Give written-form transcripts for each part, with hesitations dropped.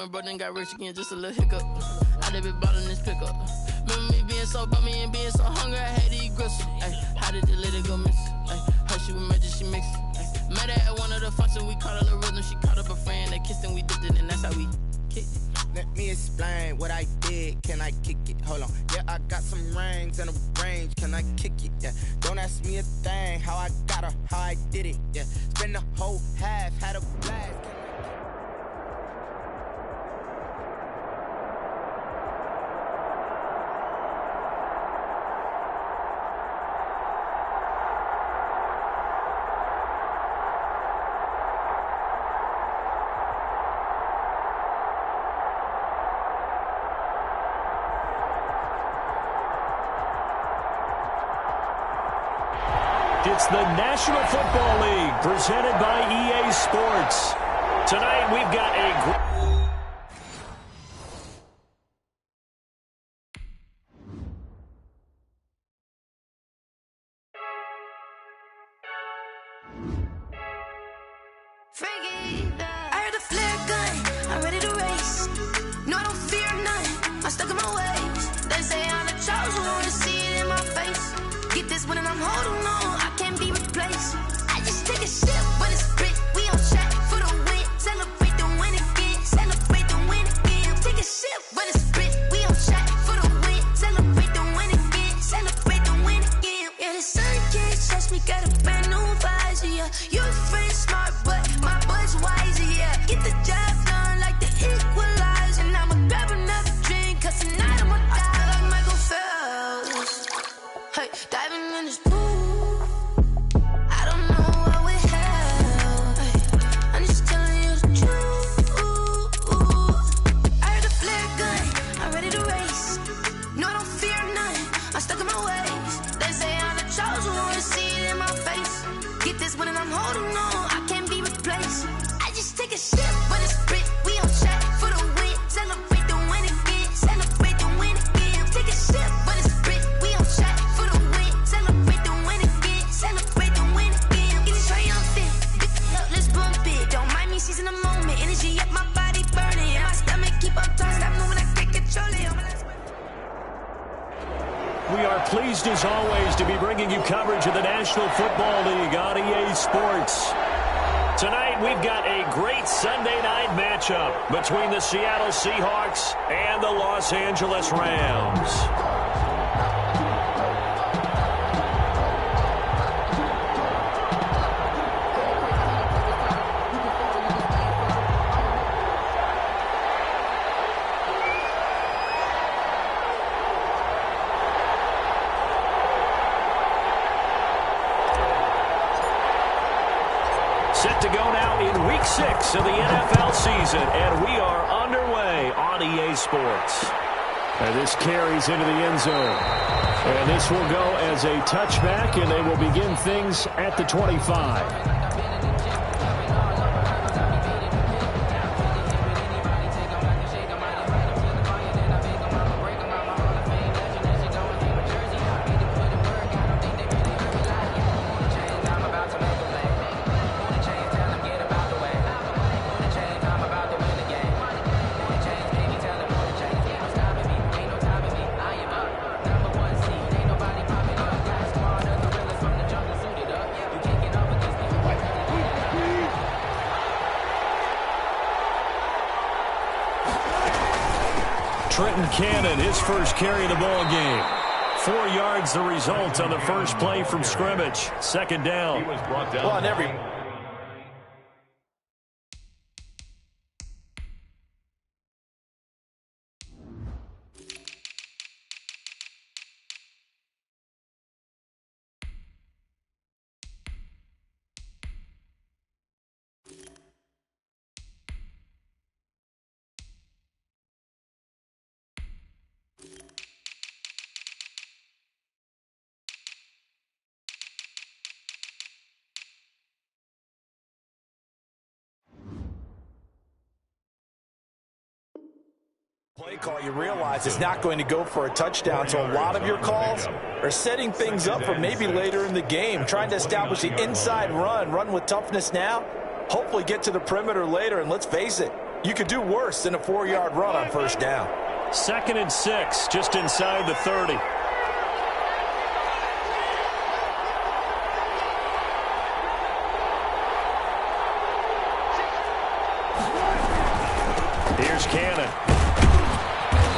My brother then got rich again, just a little hiccup. I done been ballin' this pickup. Remember me being so bummy and being so hungry, I had to eat gristle. Ay, how did the lady go miss? Her she was magic, she mixed. Met her at one of the functions, we caught a little rhythm. She caught up a friend, they kissed and we dipped it, and that's how we kicked it. Let me explain what I did. Can I kick it? Hold on. Yeah, I got some rings and a range. Can I kick it? Yeah. Don't ask me a thing. How I got her, how I did it. Yeah. Spend the whole half, had a blast. It's the National Football League presented by EA Sports. Tonight we've got a I heard a flare gun, I'm ready to race. No, I don't fear none, I'm stuck in my ways. They say I'm the chosen one, to see it in my face. Get this one and I'm holding on, I can't be replaced. I just take a sip when it's split, we on track for the win. Celebrate the win again, celebrate the win again. Take a sip when it's split, we on track for the win. Celebrate the win again, celebrate the win again. Yeah, the sun can't touch me, got a brand new visor, yeah. You're a friend smart, but my boy's wiser, yeah. Get the job done like the equalizer. And I'ma grab another drink, cause tonight I'ma die. I feel like Michael Phelps. Hey, diving in this pool. I don't know what we have. Hey, I'm just telling you the truth. I heard a flare gun, I'm ready to race. No, I don't fear none, I'm stuck in my ways. They say I'm the chosen one, to see it in my face. Get this one and I'm holding on, I can't be replaced. I just take a sip when it's split, we on track for the win. Celebrate the win again, celebrate the win again. Take a sip when it's split, we on track for the win. Celebrate the win again, celebrate the win again. Get it triumphant, let's bump it. Don't mind me seizing the moment, energy up my body burning. And my stomach keep up tight, stop moving, I can't control it. We are pleased as always to be bringing you coverage of the National Football League on EA Sports. Tonight we've got a great Sunday night matchup between the Seattle Seahawks and the Los Angeles Rams. Set to go now in Week 6 of the NFL season, and we are underway on EA Sports. And this carries into the end zone. And this will go as a touchback, and they will begin things at the 25. Trenton Cannon, his first carry of the ball game. 4 yards the result on the first play from scrimmage. Second down. Well, on every... play call, you realize it's not going to go for a touchdown. So a lot of your calls are setting things up for maybe later in the game, trying to establish the inside run with toughness now, hopefully get to the perimeter later. And let's face it, You could do worse than a 4-yard run on first down. 2nd and 6, just inside the 30. Here's Cannon.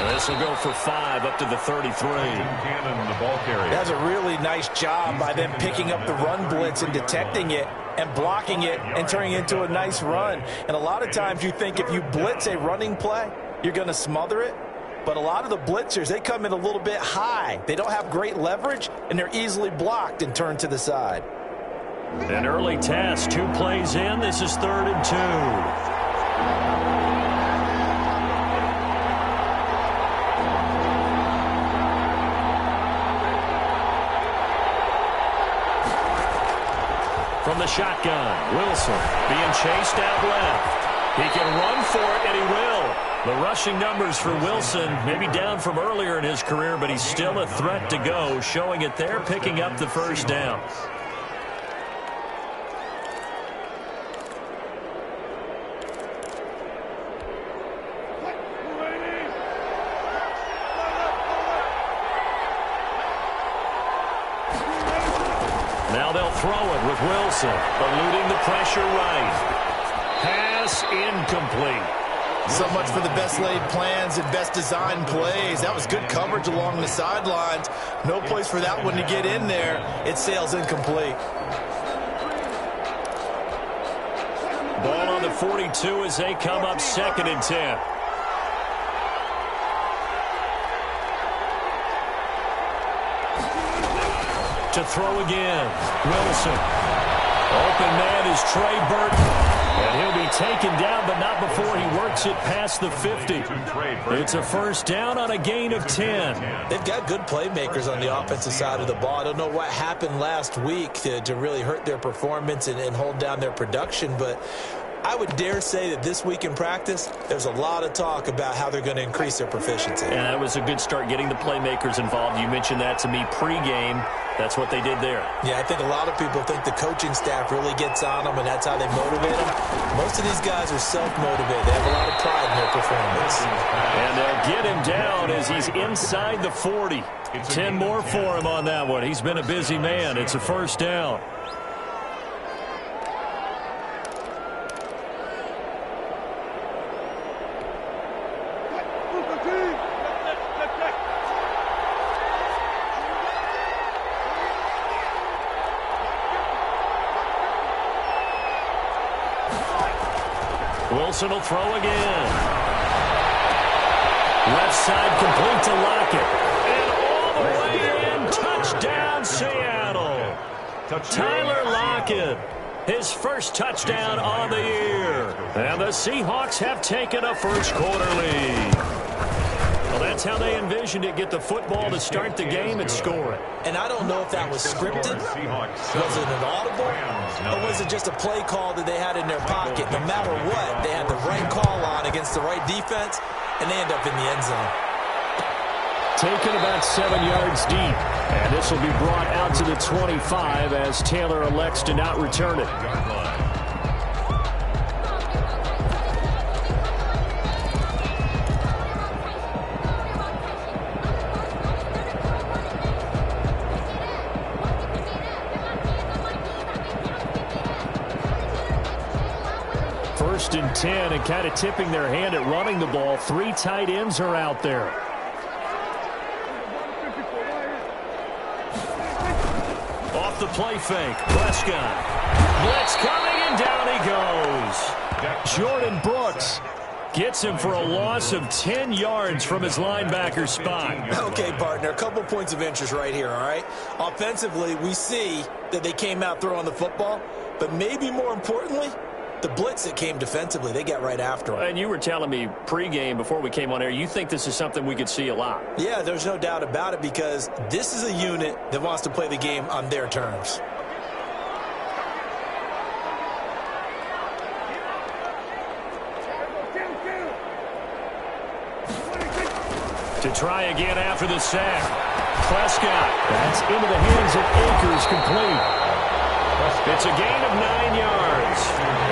And this will go for 5 up to the 33. Cannon, the ball carrier. That's a really nice job by them picking up the run blitz and detecting it and blocking it and turning it into a nice run. And a lot of times you think if you blitz a running play, you're going to smother it. But a lot of the blitzers, they come in a little bit high. They don't have great leverage, and they're easily blocked and turned to the side. An early test, 2 plays in. This is 3rd and 2. From the shotgun, Wilson being chased out left. He can run for it, and he will. The rushing numbers for Wilson, maybe down from earlier in his career, but he's still a threat to go, showing it there, picking up the first down. Now they'll throw it with Wilson, eluding the pressure right. Pass incomplete. So much for the best laid plans and best designed plays. That was good coverage along the sidelines. No place for that one to get in there. It sails incomplete. Ball on the 42 as they come up 2nd and 10. To throw again, Wilson. Open man is Trey Burton. And he'll be taken down, but not before he works it past the 50. It's a first down on a gain of 10. They've got good playmakers on the offensive side of the ball. I don't know what happened last week to really hurt their performance and hold down their production, but I would dare say that this week in practice, there's a lot of talk about how they're going to increase their proficiency. And that was a good start getting the playmakers involved. You mentioned that to me pregame. That's what they did there. Yeah, I think a lot of people think the coaching staff really gets on them, and that's how they motivate them. Most of these guys are self-motivated. They have a lot of pride in their performance. And they'll get him down as he's inside the 40. 10 more for him on that one. He's been a busy man. It's a first down. Wilson will throw again. Left side complete to Lockett. And all the way in. Touchdown, Seattle. Tyler Lockett. His first touchdown on the year. And the Seahawks have taken a first-quarter lead. Well, that's how they envisioned it. Get the football to start the game and score it. And I don't know if that was scripted. Was it an audible? Or was it just a play call that they had in their pocket? No matter what, they had the right call on against the right defense, and they end up in the end zone. Taken about 7 yards deep. And this will be brought out to the 25 as Taylor elects to not return it. First and 10, and kind of tipping their hand at running the ball. 3 tight ends are out there. Off the play fake, Prescott. Blitz coming, and down he goes. Jordan Brooks gets him for a loss of 10 yards from his linebacker spot. Okay, partner, a couple points of interest right here, all right? Offensively, we see that they came out throwing the football, but maybe more importantly, the blitz that came defensively, they got right after him. And you were telling me pregame before we came on air, you think this is something we could see a lot. Yeah, there's no doubt about it because this is a unit that wants to play the game on their terms. To try again after the sack. Prescott. That's into the hands of Akers, complete. It's a gain of 9 yards.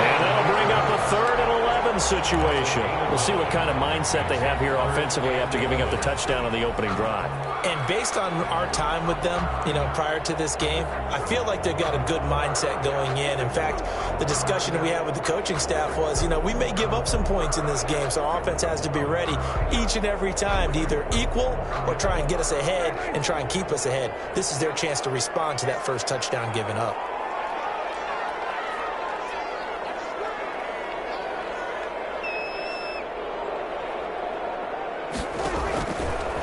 And that'll bring up a 3rd and 11 situation. We'll see what kind of mindset they have here offensively after giving up the touchdown on the opening drive. And based on our time with them, prior to this game, I feel like they've got a good mindset going in. In fact, the discussion that we had with the coaching staff was, we may give up some points in this game, so our offense has to be ready each and every time to either equal or try and get us ahead and try and keep us ahead. This is their chance to respond to that first touchdown given up.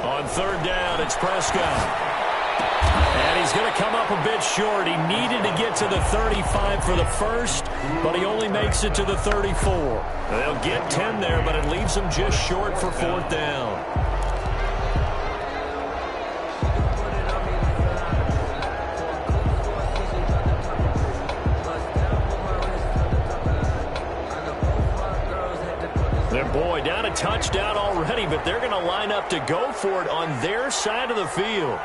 On third down, it's Prescott. And he's going to come up a bit short. He needed to get to the 35 for the first, but he only makes it to the 34. They'll get 10 there, but it leaves them just short for fourth down. Boy, down a touchdown already, but they're going to line up to go for it on their side of the field.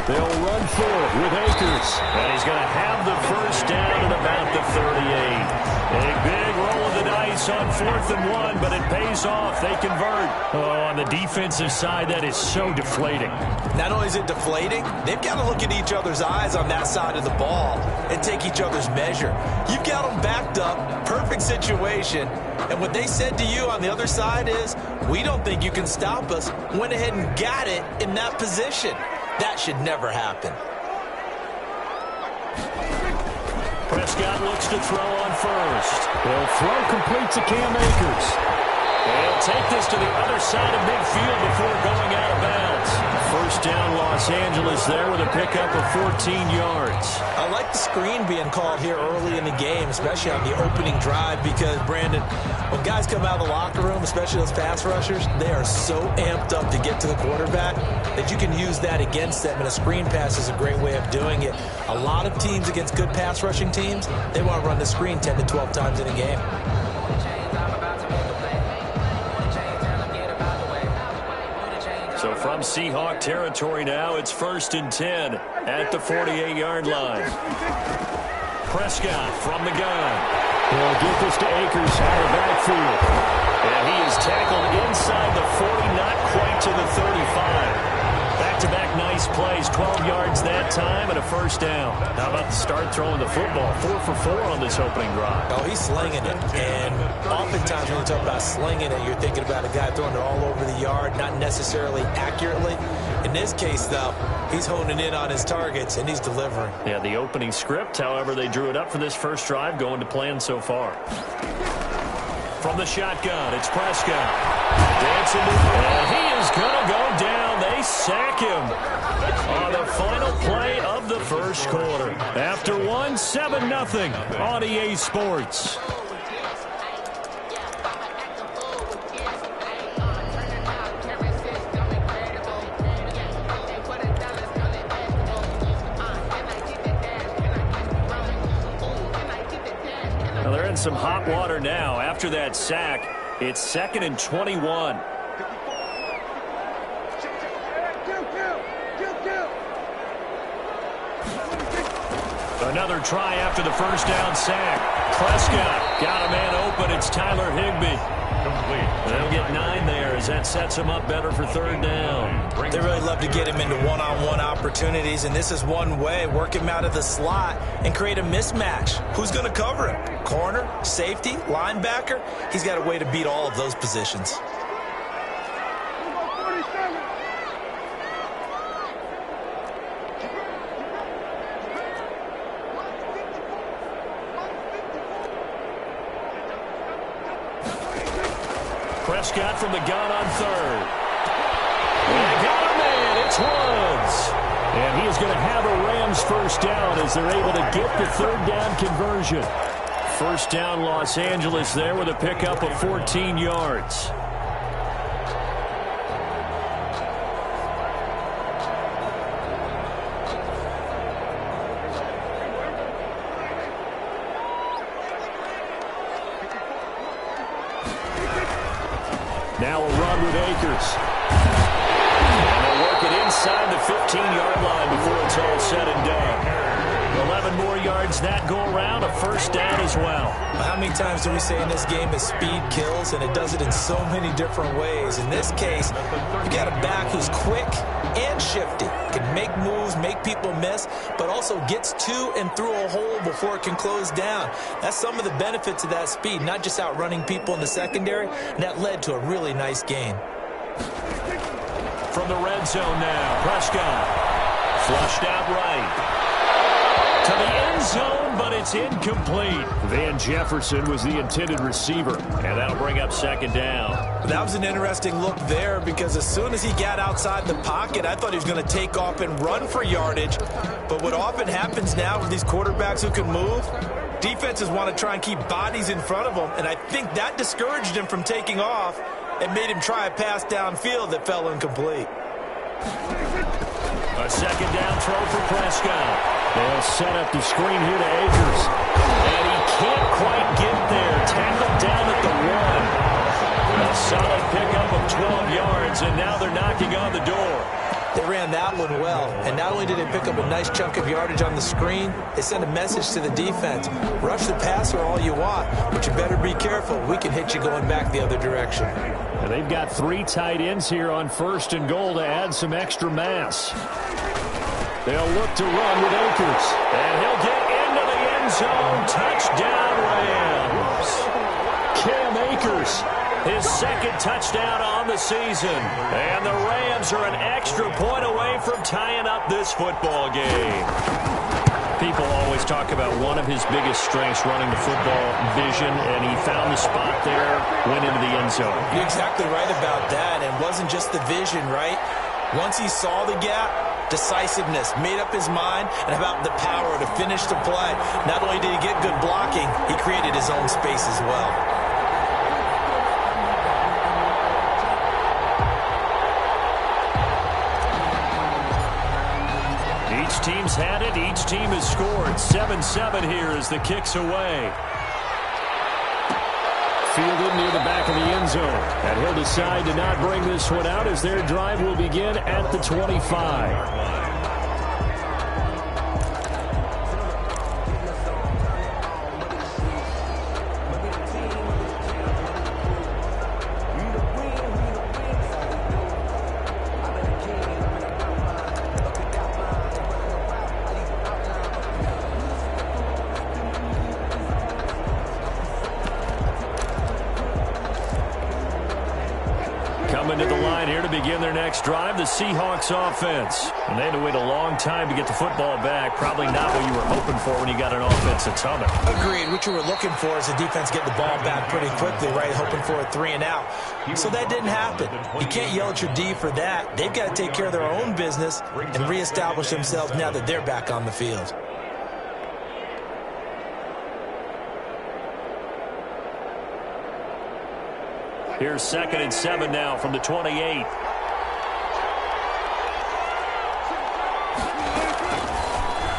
They'll run for it with Akers, and he's going to have the first down at about the 38. A big roll of the dice on 4th and 1, but it pays off. They convert. Oh, on the defensive side, that is so deflating. Not only is it deflating, they've got to look at each other's eyes on that side of the ball and take each other's measure. You've got them backed up, perfect situation, and what they said to you on the other side is, we don't think you can stop us. Went ahead and got it in that position. That should never happen. Prescott looks to throw on first. He'll throw complete to Cam Akers. He'll take this to the other side of midfield before going out of bounds. First down, Los Angeles there with a pickup of 14 yards. I like the screen being called here early in the game, especially on the opening drive, because, Brandon, when guys come out of the locker room, especially those pass rushers, they are so amped up to get to the quarterback that you can use that against them, and a screen pass is a great way of doing it. A lot of teams against good pass rushing teams, they want to run the screen 10 to 12 times in a game. So from Seahawk territory now, it's 1st and 10 at the 48-yard line. Prescott from the gun. He'll get this to Akers out of the backfield. And he is tackled inside the 40, not quite to the 35. Back-to-back nice plays, 12 yards that time and a first down. How about the start throwing the football? 4 for 4 on this opening drive. Oh, he's slinging it. And oftentimes when you talk about slinging it, you're thinking about a guy throwing it all over the yard, not necessarily accurately. In this case, though, he's honing in on his targets, and he's delivering. Yeah, the opening script, however, they drew it up for this first drive, going to plan so far. From the shotgun, it's Prescott. Dancing to and he is going to go down. They sack him on the final play of the first quarter. After 7-0 on EA Sports. Some hot water now after that sack. It's 2nd and 21. Another try after the first down sack. Prescott got a man open. It's Tyler Higbee. They'll get 9 there as that sets him up better for 3rd down. They really love to get him into one-on-one opportunities, and this is one way. Work him out of the slot and create a mismatch. Who's going to cover him? Corner, safety, linebacker? He's got a way to beat all of those positions. Prescott from the gun on 3rd. And got a man. It's Woods. And he is going to have a Rams first down as they're able to get the 3rd down conversion. First down, Los Angeles there with a pickup of 14 yards. Now a run with Akers. And they'll work it inside the 15-yard line before it's all said and done. 11 more yards that go around, a first down as well. How many times do we say in this game that speed kills, and it does it in so many different ways? In this case, you got a back who's quick and shifty, can make moves, make people miss, but also gets to and through a hole before it can close down. That's some of the benefits of that speed, not just outrunning people in the secondary, and that led to a really nice gain. From the red zone now, Prescott flushed out right to the end zone, but it's incomplete. Van Jefferson was the intended receiver, and that'll bring up second down. That was an interesting look there, because as soon as he got outside the pocket, I thought he was going to take off and run for yardage. But what often happens now with these quarterbacks who can move, defenses want to try and keep bodies in front of them, and I think that discouraged him from taking off and made him try a pass downfield that fell incomplete. A second down throw for Prescott. They'll set up the screen here to Akers. And he can't quite get there. Tackled down at the 1. A solid pickup of 12 yards, and now they're knocking on the door. They ran that one well, and not only did they pick up a nice chunk of yardage on the screen, they sent a message to the defense. Rush the passer all you want, but you better be careful. We can hit you going back the other direction. And they've got 3 tight ends here on 1st and goal to add some extra mass. They'll look to run with Akers. And he'll get into the end zone. Touchdown, Rams. Cam Akers, his second touchdown on the season. And the Rams are an extra point away from tying up this football game. People always talk about one of his biggest strengths, running the football, vision, and he found the spot there, went into the end zone. You're exactly right about that. And it wasn't just the vision, right? Once he saw the gap, decisiveness, made up his mind, and about the power to finish the play. Not only did he get good blocking, he created his own space as well. Each team's had it. Each team has scored. 7-7 here as the kick's away. Fielded near the back of the end zone. And he'll decide to not bring this one out as their drive will begin at the 25. Coming to the line here to begin their next drive, the Seahawks offense. And they had to wait a long time to get the football back. Probably not what you were hoping for when you got an offense that's humming. Agreed. What you were looking for is the defense get the ball back pretty quickly, right? Hoping for a 3 and out. So that didn't happen. You can't yell at your D for that. They've got to take care of their own business and reestablish themselves now that they're back on the field. Here's 2nd and 7 now from the 28.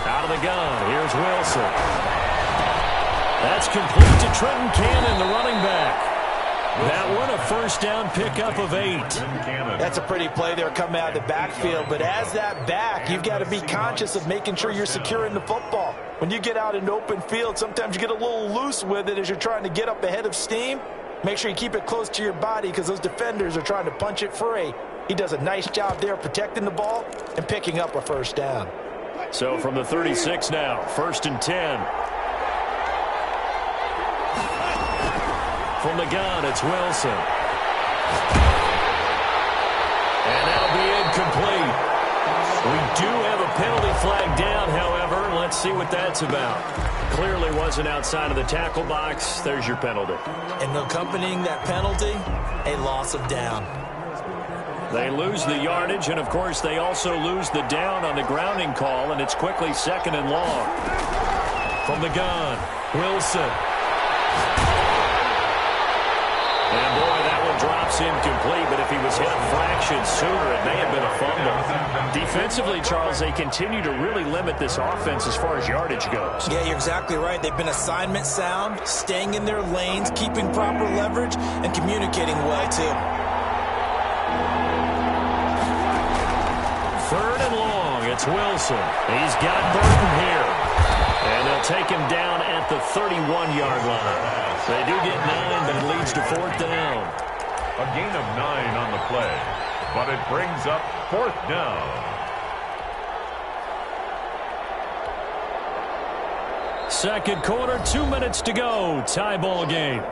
Out of the gun. Here's Wilson. That's complete to Trenton Cannon, the running back. That one, a first down pickup of 8. That's a pretty play there coming out of the backfield. But as that back, you've got to be conscious of making sure you're securing the football. When you get out in open field, sometimes you get a little loose with it as you're trying to get up ahead of steam. Make sure you keep it close to your body because those defenders are trying to punch it free. He does a nice job there protecting the ball and picking up a first down. So from the 36 now, 1st and 10. From the gun, it's Wilson. And that'll be incomplete. We do have a penalty flag down, however. Let's see what that's about. Clearly wasn't outside of the tackle box. There's your penalty. And accompanying that penalty, a loss of down. They lose the yardage, and, of course, they also lose the down on the grounding call, and it's quickly 2nd and long. From the gun, Wilson. And, boy, that one drops incomplete, but if he was hit a fraction sooner, it may have been a fumble. Defensively, Charles, they continue to really limit this offense as far as yardage goes. Yeah, you're exactly right. They've been assignment sound, staying in their lanes, keeping proper leverage, and communicating well, too. 3rd and long, it's Wilson. He's got Burton here. And they'll take him down at the 31-yard line. They do get 9, but it leads to 4th down. A gain of 9 on the play, but it brings up 4th down. Second quarter, 2 minutes to go. Tie ball game.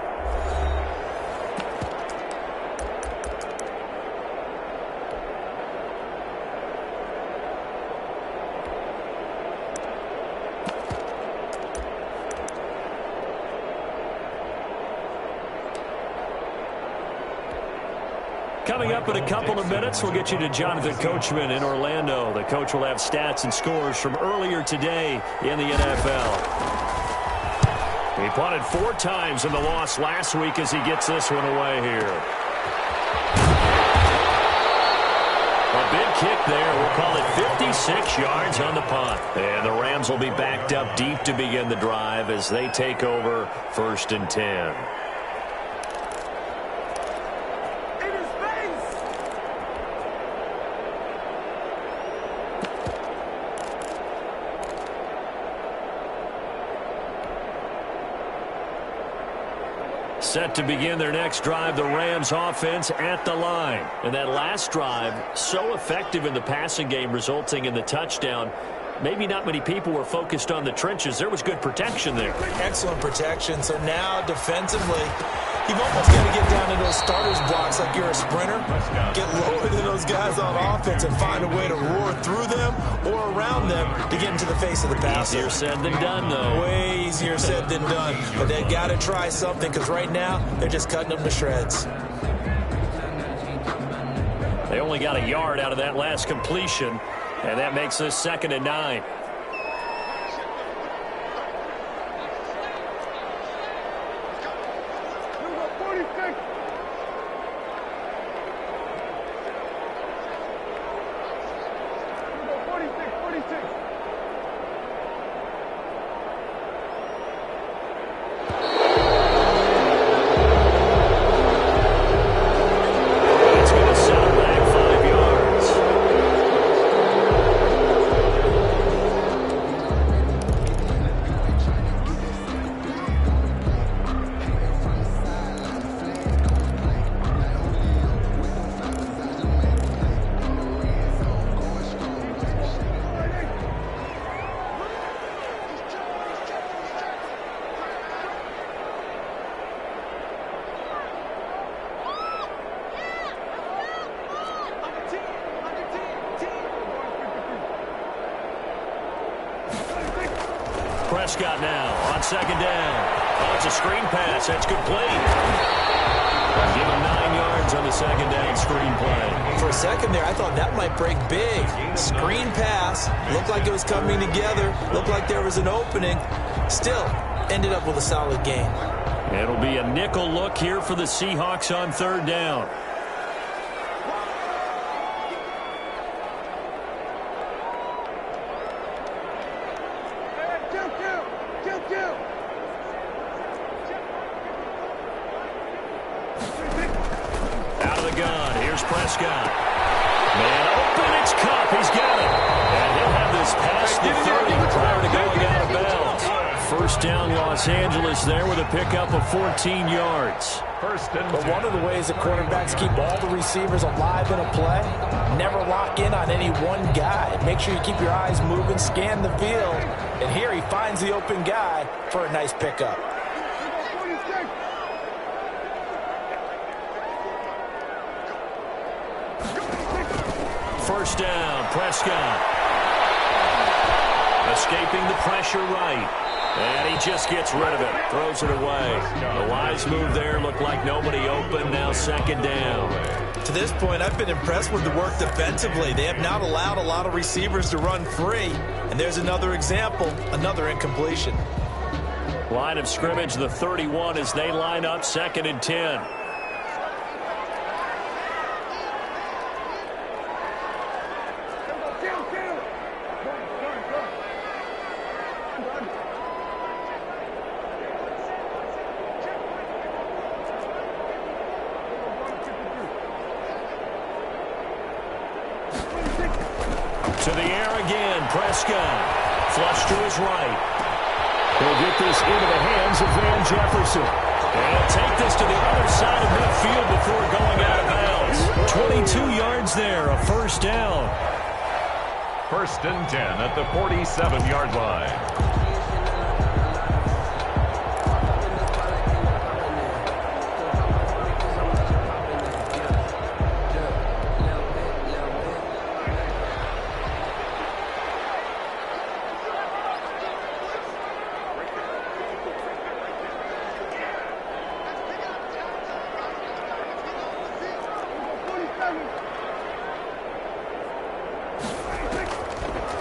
Coming up in a couple of minutes, we'll get you to Jonathan Coachman in Orlando. The coach will have stats and scores from earlier today in the NFL. He punted 4 times in the loss last week as he gets this one away here. A big kick there. We'll call it 56 yards on the punt. And the Rams will be backed up deep to begin the drive as they take over 1st and 10. Set to begin their next drive, the Rams offense at the line. And that last drive, so effective in the passing game, resulting in the touchdown. Maybe not many people were focused on the trenches. There was good protection there. Excellent protection. So now defensively, you've almost got to get down to those starters blocks like you're a sprinter. Get lower than those guys on offense and find a way to roar through them or around them to get into the face of the passer. Easier said than done, though. Way easier said than done. But they got to try something because right now they're just cutting them to shreds. They only got a yard out of that last completion, and that makes this 2nd and 9. Prescott now on 2nd down. Oh, it's a screen pass. That's complete. Give him 9 yards on the 2nd down screen play. For a second there, I thought that might break big. Screen pass. Looked like it was coming together. Looked like there was an opening. Still, ended up with a solid gain. It'll be a nickel look here for the Seahawks on 3rd down. Prescott. Man open, it's Cup. He's got it. And he'll have this past the 30 prior to going out of bounds. 1st down Los Angeles there with a pickup of 14 yards. But one of the ways that quarterbacks keep all the receivers alive in a play, never lock in on any one guy. Make sure you keep your eyes moving, scan the field. And here he finds the open guy for a nice pickup. 1st down, Prescott. Escaping the pressure right. And he just gets rid of it. Throws it away. The wise move there. Looked like nobody open. Now 2nd down. To this point, I've been impressed with the work defensively. They have not allowed a lot of receivers to run free. And there's another example, another incompletion. Line of scrimmage, the 31 as they line up 2nd and 10. To the air again, Prescott. Flush to his right. They'll get this into the hands of Van Jefferson. And he'll take this to the other side of midfield before going out of bounds. 22 yards there, a first down. 1st and 10 at the 47-yard line.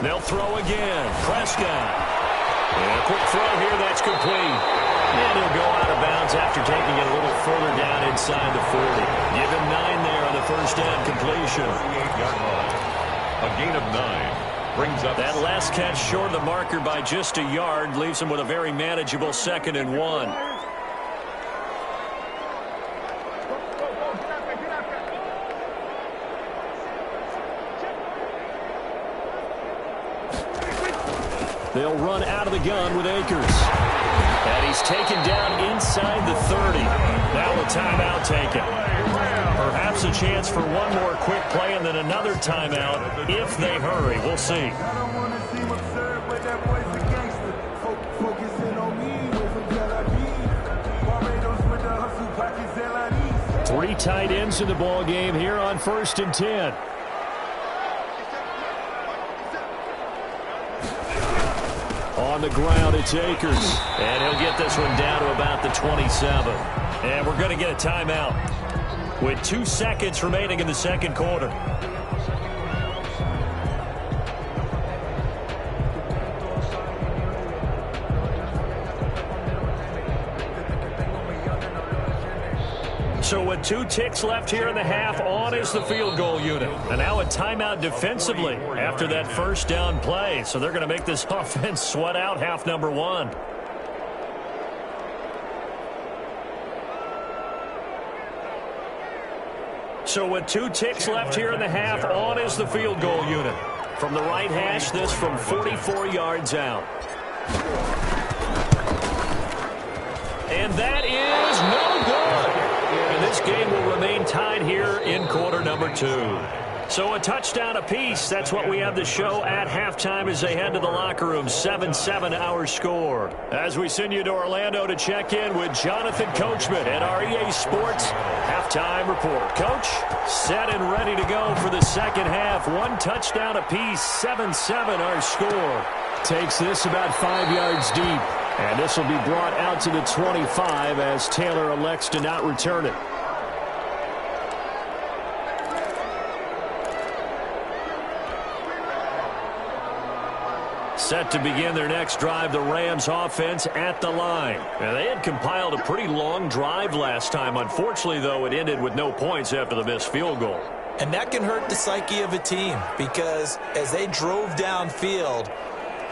They'll throw again. Prescott. And a quick throw here. That's complete. And he'll go out of bounds after taking it a little further down inside the 40. Give him 9 there on the first down completion. 38-yard line. A gain of 9. Brings up that last catch short of the marker by just a yard. Leaves him with a very manageable 2nd and 1. They'll run out of the gun with Akers. And he's taken down inside the 30. Now a timeout taken. Perhaps a chance for one more quick play and then another timeout if they hurry. We'll see. 3 tight ends in the ball game here on 1st and 10. On the ground, it's Akers. And he'll get this one down to about the 27. And we're going to get a timeout with 2 seconds remaining in the 2nd quarter. So with 2 ticks left here in the half, on is the field goal unit. And now a timeout defensively after that first down play. So they're going to make this offense sweat out half number 1. So with 2 ticks left here in the half, on is the field goal unit. From the right hash, this from 44 yards out. And that is no good. And this game will remain tied here in quarter number 2. So a touchdown apiece. That's what we have to show at halftime as they head to the locker room. 7-7 our score. As we send you to Orlando to check in with Jonathan Coachman at our EA Sports halftime report. Coach, set and ready to go for the second half. 1 touchdown apiece. 7-7 our score. Takes this about 5 yards deep. And this will be brought out to the 25 as Taylor elects to not return it. Set to begin their next drive, the Rams offense at the line. And they had compiled a pretty long drive last time. Unfortunately, though, it ended with no points after the missed field goal. And that can hurt the psyche of a team because as they drove downfield,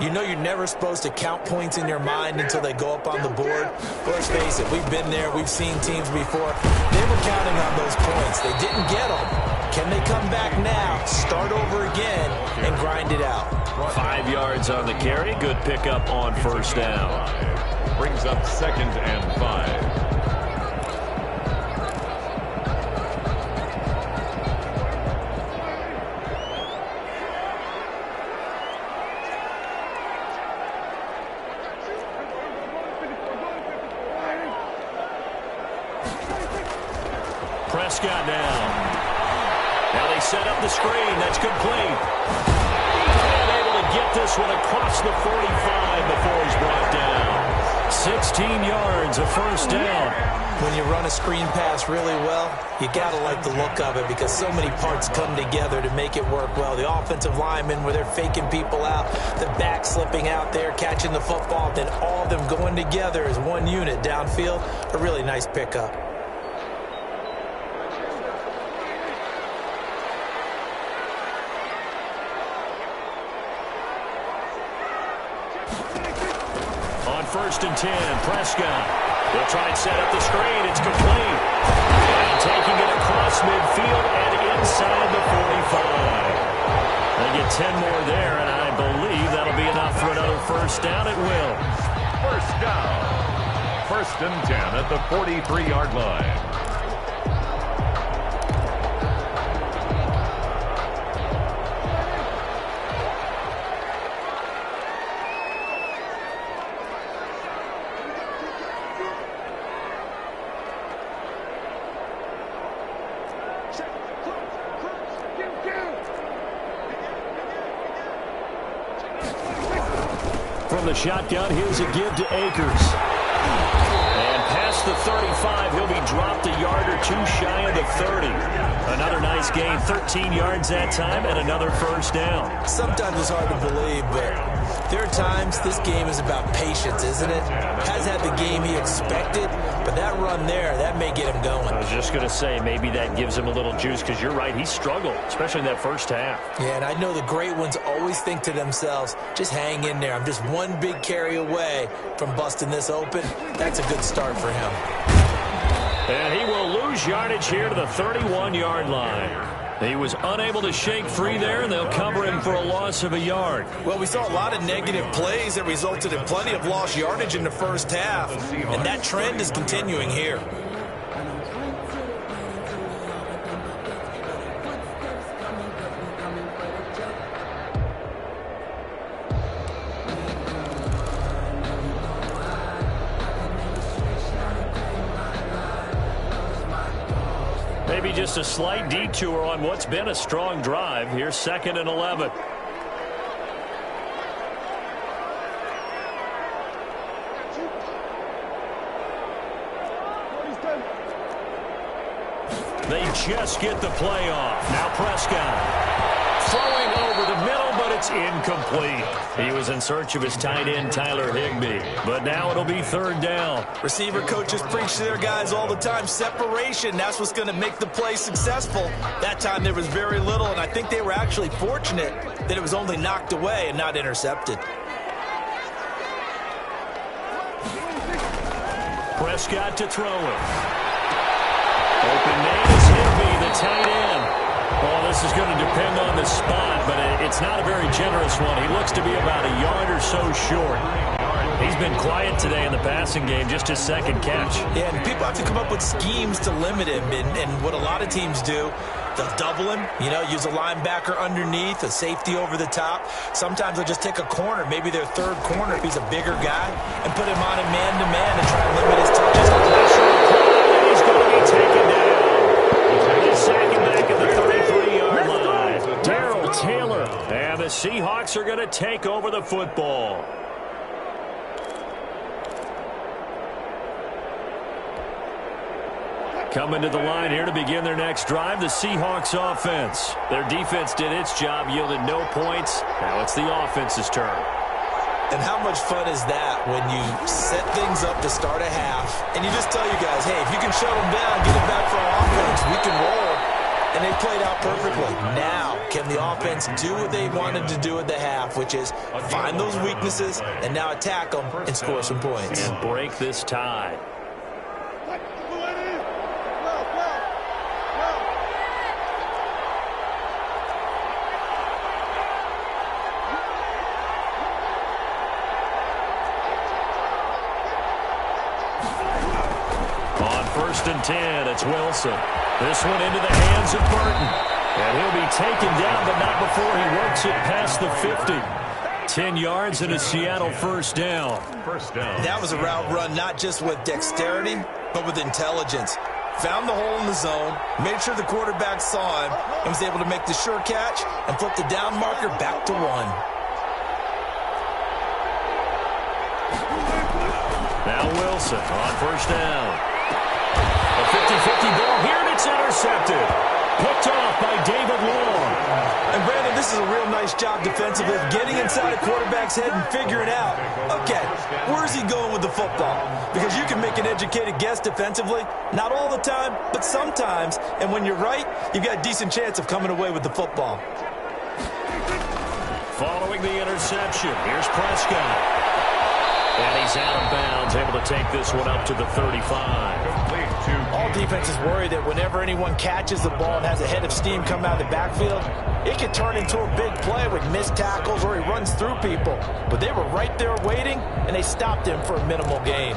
you know you're never supposed to count points in your mind until they go up on the board. Let's face it, we've been there. We've seen teams before. They were counting on those points. They didn't get them. Can they come back now, start over again, and grind it out? 5 yards on the carry. Good pickup on first down. Brings up 2nd and 5. Prescott now. Now they set up the screen. That's complete. And able to get this one across the 45 before he's brought down. 16 yards, a first down. When you run a screen pass really well, you got to like the look of it because so many parts come together to make it work well. The offensive linemen, where they're faking people out, the back slipping out there, catching the football, then all of them going together as one unit downfield. A really nice pickup. On 1st and 10, Prescott. They'll try and set up the screen. It's complete. And taking it across midfield and inside the 45. They get 10 more there, and I believe that'll be enough for another first down. It will. 1st and 10 at the 43-yard line. From the shotgun, here's a give to Akers. And past the 35, he'll be dropped a yard or two shy of the 30. Another nice gain, 13 yards that time, and another first down. Sometimes it's hard to believe, but there are times this game is about patience, isn't it? Has had the game he expected, but that run there, that may get him going. I was just going to say, maybe that gives him a little juice, because you're right, he struggled, especially in that first half. Yeah, and I know the great ones always think to themselves, just hang in there. I'm just one big carry away from busting this open. That's a good start for him. And he will lose yardage here to the 31-yard line. He was unable to shake free there, and they'll cover him for a loss of a yard. Well, we saw a lot of negative plays that resulted in plenty of lost yardage in the first half, and that trend is continuing here. Maybe just a slight detour on what's been a strong drive. Here's 2nd and 11. They just get the play off. Now Prescott throwing over the middle, but it's incomplete. He was in search of his tight end, Tyler Higbee. But now it'll be 3rd down. Receiver coaches preach to their guys all the time. Separation, that's what's going to make the play successful. That time there was very little, and I think they were actually fortunate that it was only knocked away and not intercepted. Prescott to throw it. Open man is Higbee, the tight end. Well, this is going to depend on the spot, but it's not a very generous one. He looks to be about a yard or so short. He's been quiet today in the passing game, just his 2nd catch. Yeah, and people have to come up with schemes to limit him, and what a lot of teams do, they'll double him, use a linebacker underneath, a safety over the top. Sometimes they'll just take a corner, maybe their 3rd corner if he's a bigger guy, and put him on a man-to-man and try to limit his touches. And he's going to be taken down. Second back at the 33-yard line. Darrell Taylor. And the Seahawks are going to take over the football. Coming to the line here to begin their next drive, the Seahawks offense. Their defense did its job, yielded no points. Now it's the offense's turn. And how much fun is that when you set things up to start a half, and you just tell you guys, hey, if you can shut them down, get it back for our offense, we can roll. And they played out perfectly. Now, can the offense do what they wanted to do at the half, which is find those weaknesses and now attack them and score some points. And break this tie. On 1st and 10, it's Wilson. This one into the hands of Burton. And he'll be taken down, but not before he works it past the 50. 10 yards and a Seattle first down. That was a route run not just with dexterity, but with intelligence. Found the hole in the zone, made sure the quarterback saw him, and was able to make the sure catch and flip the down marker back to 1. Now Wilson on first down. A 50-50 ball here, and it's intercepted. Picked off by David Long. And Brandon, this is a real nice job defensively of getting inside a quarterback's head and figuring out, okay, where's he going with the football? Because you can make an educated guess defensively, not all the time, but sometimes. And when you're right, you've got a decent chance of coming away with the football. Following the interception, here's Prescott. And he's out of bounds, able to take this one up to the 35. All defenses worry that whenever anyone catches the ball and has a head of steam come out of the backfield, it could turn into a big play with missed tackles or he runs through people. But they were right there waiting, and they stopped him for a minimal gain.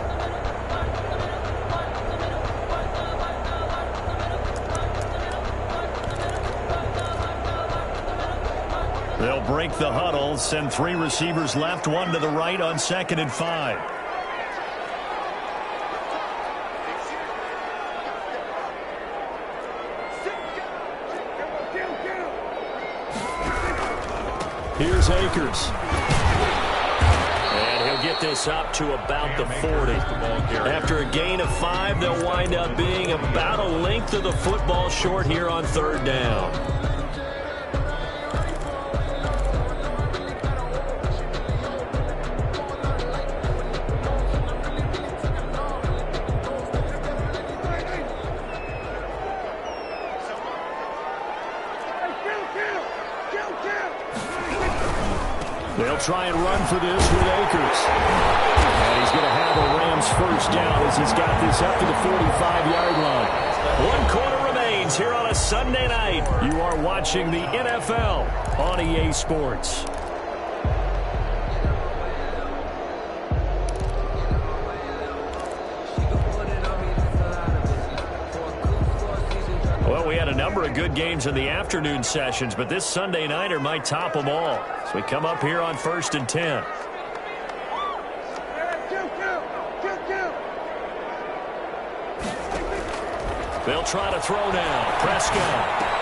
They'll break the huddle, send 3 receivers left, 1 to the right on 2nd and 5. Here's Akers. And he'll get this up to about the 40. After a gain of 5, they'll wind up being about a length of the football short here on 3rd down. They'll try and run for this with Akers. And he's going to have the Rams first down as he's got this up to the 45-yard line. 1 quarter remains here on a Sunday night. You are watching the NFL on EA Sports. Well, we had a number of good games in the afternoon sessions, but this Sunday nighter might top them all. So we come up here on 1st and 10. They'll try to throw now. Prescott.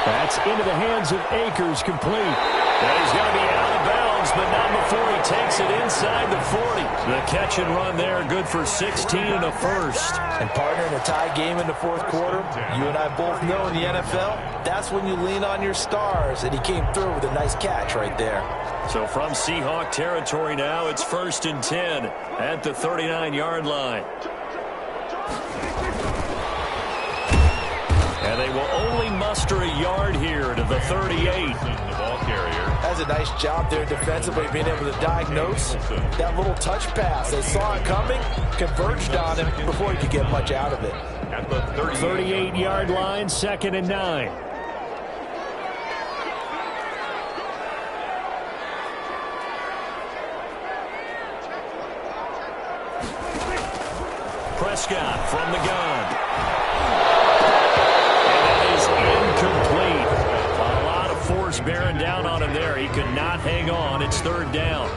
That's into the hands of Akers, complete. And he's going to be out of bounds, but not before he takes it inside the 40. The catch and run there, good for 16 and a first. And partner, in a tie game in the 4th quarter, you and I both know in the NFL, that's when you lean on your stars, and he came through with a nice catch right there. So from Seahawk territory now, it's 1st and 10 at the 39-yard line. And they will only muster a yard here to the 38. The ball carrier. That's a nice job there defensively, being able to diagnose that little touch pass. They saw it coming, converged on him before he could get much out of it. At the 38-yard line, 2nd and 9. Prescott from the gun. Incomplete. A lot of force bearing down on him there. He could not hang on. It's 3rd down.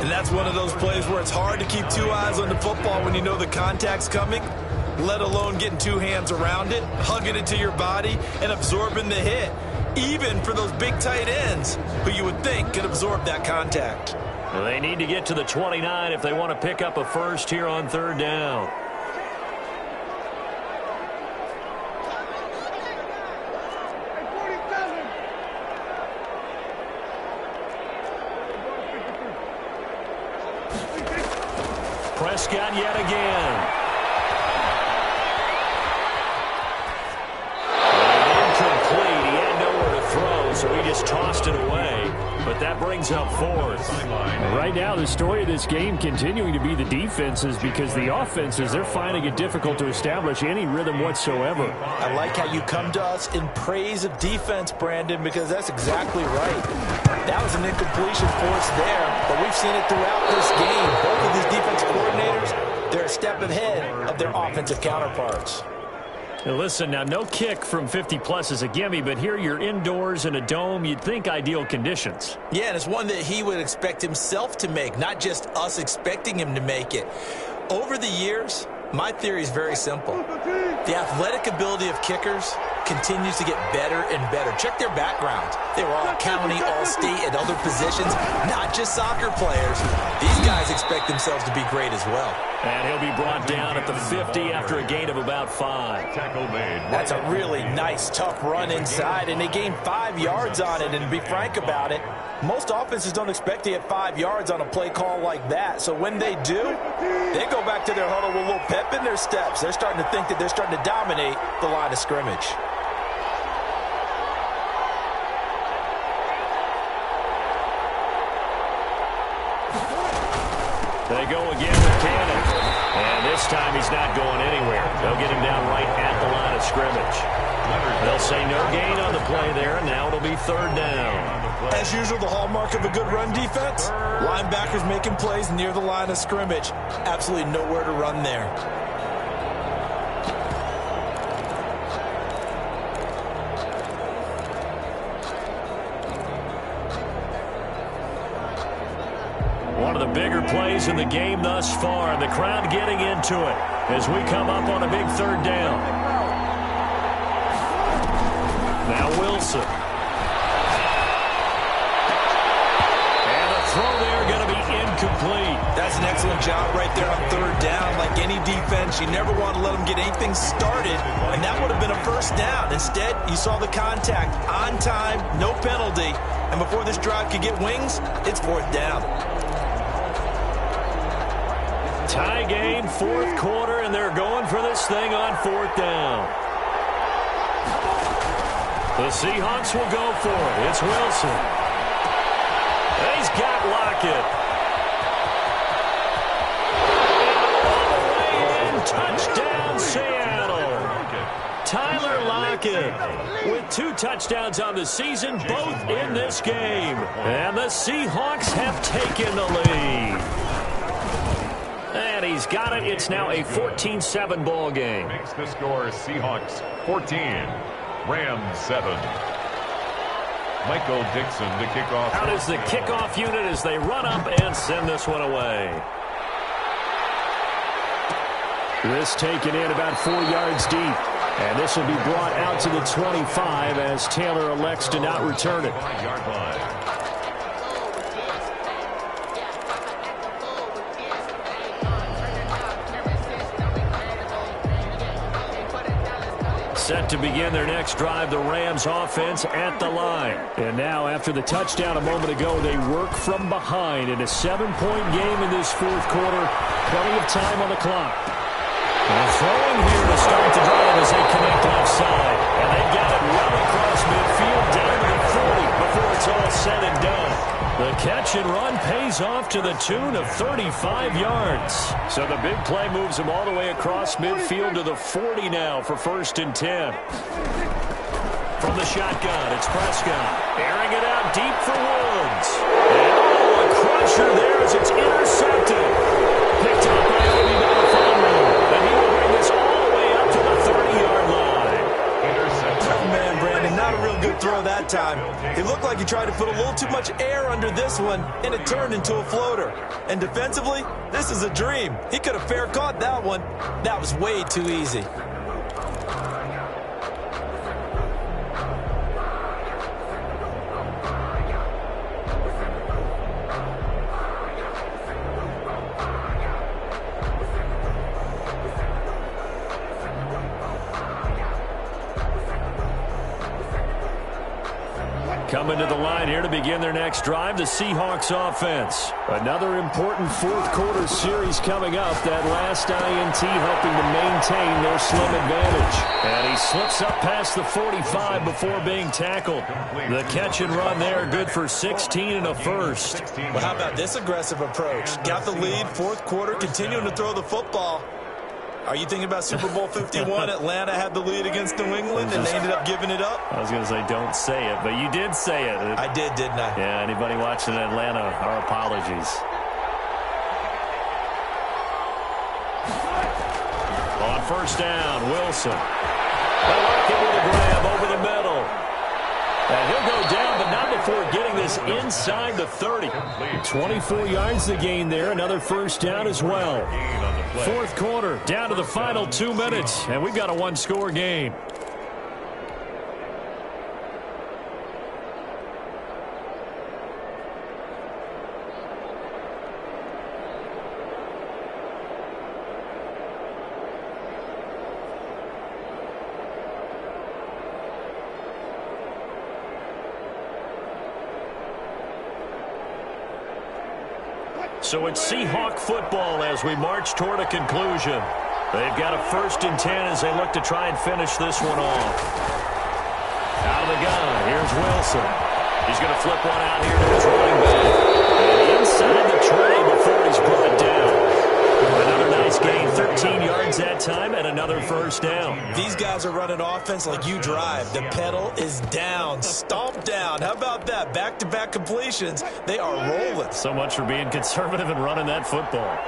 And that's one of those plays where it's hard to keep 2 eyes on the football when you know the contact's coming, let alone getting 2 hands around it, hugging it to your body, and absorbing the hit, even for those big tight ends who you would think could absorb that contact. Well, they need to get to the 29 if they want to pick up a first here on 3rd down. Prescott yet again. Incomplete. He had nowhere to throw, so he just tossed it away. But that brings up 4th. Right now, the story of this game continuing to be the defenses, because the offenses, they're finding it difficult to establish any rhythm whatsoever. I like how you come to us in praise of defense, Brandon, because that's exactly right. That was an incompletion force there, but we've seen it throughout this game. Both of these defense coordinators, they're a step ahead of their offensive counterparts. Now listen, now no kick from 50-plus is a gimme, but here you're indoors in a dome. You'd think ideal conditions. Yeah, and it's one that he would expect himself to make, not just us expecting him to make it. Over the years, my theory is very simple. The athletic ability of kickers continues to get better and better. Check their backgrounds. They were all county, all state, at other positions, not just soccer players. These guys expect themselves to be great as well. And he'll be brought down at the 50 after a gain of about 5. Tackle made. That's a really nice, tough run inside, and they gained 5 yards on it. And to be frank about it, most offenses don't expect to get 5 yards on a play call like that. So when they do, they go back to their huddle with a little pep in their steps. They're starting to think that they're starting to dominate the line of scrimmage. They go again with Cannon. And this time he's not going anywhere. They'll get him down right at the line of scrimmage. They'll say no gain on the play there, and now it'll be 3rd down. As usual, the hallmark of a good run defense, linebackers making plays near the line of scrimmage. Absolutely nowhere to run there. One of the bigger plays in the game thus far, and the crowd getting into it as we come up on a big third down. Now Wilson. And the throw there going to be incomplete. That's an excellent job right there on third down. Like any defense, you never want to let them get anything started, and that would have been a first down. Instead, you saw the contact on time, no penalty, and before this drive could get wings, it's fourth down. Tie game, fourth quarter, and they're going for this thing on fourth down. The Seahawks will go for it. It's Wilson. He's got Lockett. Touchdown, Seattle. Tyler Lockett with 2 touchdowns on the season, both in this game. And the Seahawks have taken the lead. And he's got it. It's now a 14-7 ball game. Makes the score Seahawks 14, Rams 7. Michael Dixon to kick off. Out is the kickoff unit as they run up and send this one away. This taken in about 4 yards deep. And this will be brought out to the 25 as Taylor elects to not return it. 5-yard line. Set to begin their next drive, the Rams offense at the line. And now, after the touchdown a moment ago, they work from behind in a 7-point game in this fourth quarter. Plenty of time on the clock. And throwing here to start the drive as they connect offside. And they've got it well across midfield, down to the 40 before it's all said and done. The catch and run pays off to the tune of 35 yards. So the big play moves them all the way across midfield to the 40 now for 1st and 10. From the shotgun, it's Prescott. Airing it out deep for Woods. And a crusher there as it's intercepted. Picked up by Obi Melifonwu. And he will bring this all the way up to the 30-yard line. Oh, man, Brandon, not a real good throw that time. It looked like he tried to put a little too much air under this one, and it turned into a floater. And defensively, this is a dream. He could have fair caught that one. That was way too easy. Coming to the line here to begin their next drive, the Seahawks offense. Another important fourth quarter series coming up. That last INT helping to maintain their slim advantage. And he slips up past the 45 before being tackled. The catch and run there, good for 16 and a first. Well, how about this aggressive approach? Got the lead, fourth quarter, continuing to throw the football. Are you thinking about Super Bowl 51? Atlanta had the lead against New England, and they ended up giving it up? I was going to say, don't say it, but you did say it. I did, didn't I? Yeah, anybody watching Atlanta, our apologies. On first down, Wilson. Lockett with a grab over the middle. And he'll go down, but not before getting this inside the 30. 24 yards to gain there. Another first down as well. Fourth quarter, down to the final 2 minutes, and we've got a one-score game. So it's Seahawk football as we march toward a conclusion. They've got a 1st and 10 as they look to try and finish this one off. Out of the gun, here's Wilson. He's going to flip one out here to his running back. And inside the 20 before he's brought down. Another nice gain, 13 yards that time, and another first down. These guys are running offense like you drive. The pedal is down, stomped down. How about that? Back-to-back completions. They are rolling. So much for being conservative and running that football.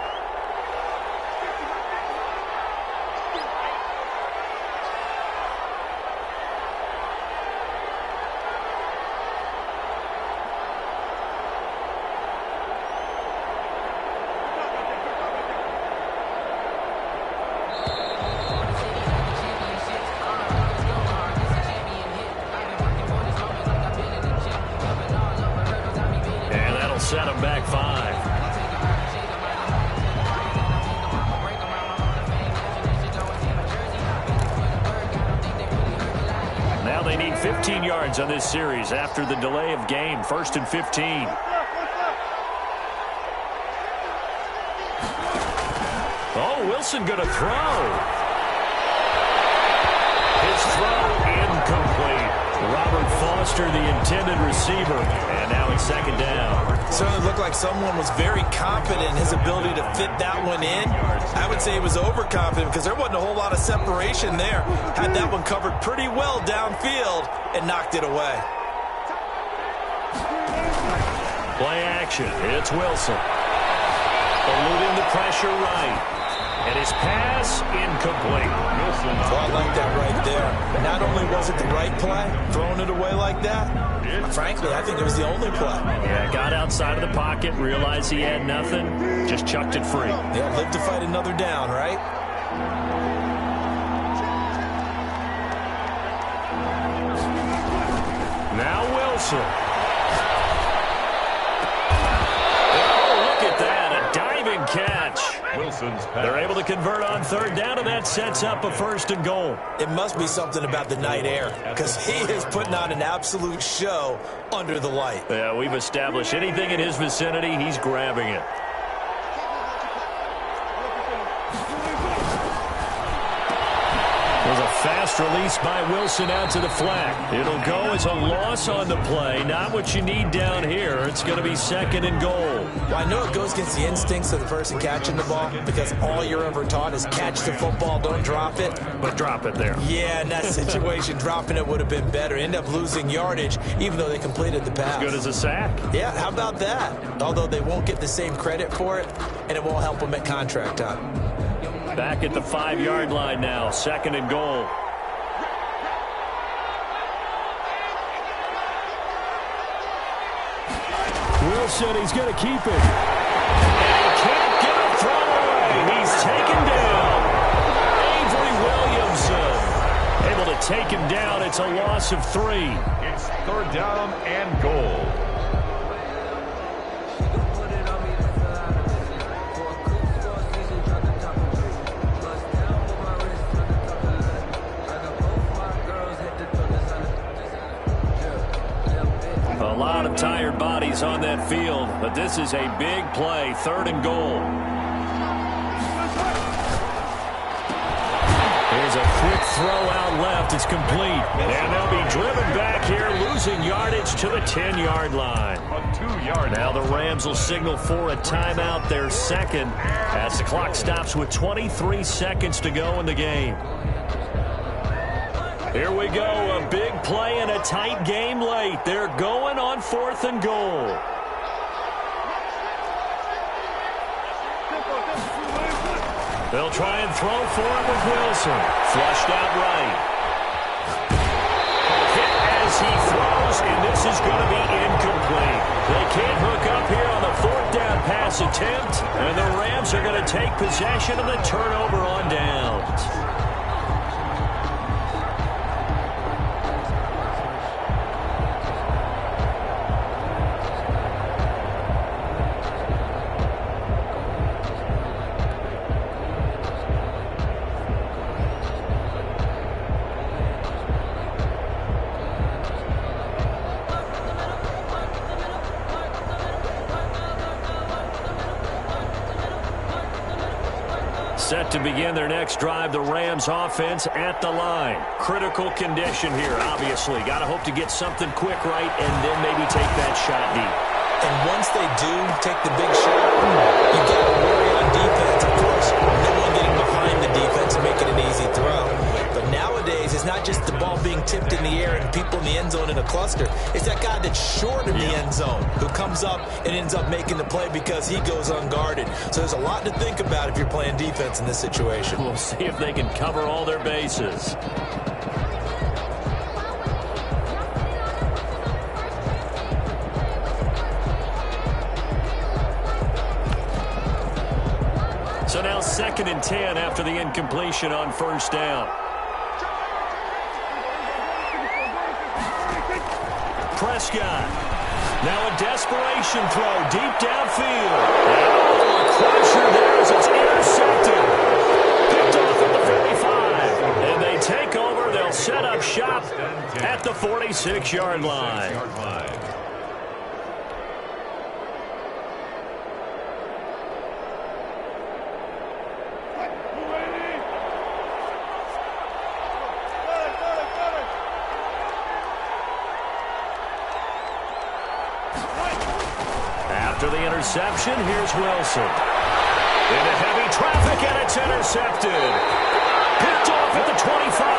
Well, they need 15 yards on this series after the delay of game. 1st and 15. Oh, Wilson going to throw. His throw incomplete. Robert Foster, the intended receiver. And now it's 2nd down. Certainly looked like someone was very confident in his ability to fit that one in. I would say he was overconfident because there wasn't a whole lot of separation there. Had that one covered pretty well downfield and knocked it away. Play action. It's Wilson. Eluding the pressure right. And his pass incomplete. So I like that right there. Not only was it the right play, throwing it away like that, frankly, I think it was the only play. Yeah, got outside of the pocket, realized he had nothing, just chucked it free. Yeah, live to fight another down, right? Now Wilson. Oh, look at that, a diving catch. Wilson's pass. They're able to convert on 3rd down, and that sets up a 1st and goal. It must be something about the night air because he is putting on an absolute show under the light. Yeah, we've established anything in his vicinity, he's grabbing it. There's a fast release by Wilson out to the flat. It'll go as a loss on the play. Not what you need down here. It's going to be 2nd and goal. Well, I know it goes against the instincts of the person catching the ball because all you're ever taught is catch the football, don't drop it. But drop it there. Yeah, in that situation, dropping it would have been better. End up losing yardage, even though they completed the pass. As good as a sack. Yeah, how about that? Although they won't get the same credit for it, and it won't help them at contract time. Back at the 5-yard line now, 2nd and goal. Wilson, he's going to keep it. And he can't get a throw away. He's taken down. Avery Williamson able to take him down. It's a loss of 3. It's 3rd down and goal. A lot of tired bodies on that field, but this is a big play, 3rd and goal. Here's a quick throw out left. It's complete. And they'll be driven back here, losing yardage to the 10-yard line. A 2-yard. Now the Rams will signal for a timeout, their 2nd, as the clock stops with 23 seconds to go in the game. Here we go, a big play and a tight game late. They're going on 4th and goal. They'll try and throw for it with Wilson. Flushed out right. Hit as he throws, and this is going to be incomplete. They can't hook up here on the 4th down pass attempt, and the Rams are going to take possession of the turnover on downs. Set to begin their next drive, the Rams offense at the line. Critical condition here, obviously. Got to hope to get something quick right and then maybe take that shot deep. And once they do take the big shot, you got to worry on defense. Of course, no one getting behind the defense and making an easy throw. But nowadays, it's not just the ball being tipped in the air and people in the end zone in a cluster. It's that guy that's short in the end zone who comes up and ends up making the play because he goes unguarded. So there's a lot to think about if you're playing defense in this situation. We'll see if they can cover all their bases. So now 2nd and 10 after the incompletion on 1st down. Prescott. Now a desperation throw deep downfield. Oh, a crusher there as it's intercepted. Picked off at the 35. And they take over. They'll set up shop at the 46-yard line. After the interception, here's Wilson. Into heavy traffic, and it's intercepted. Picked off at the 25.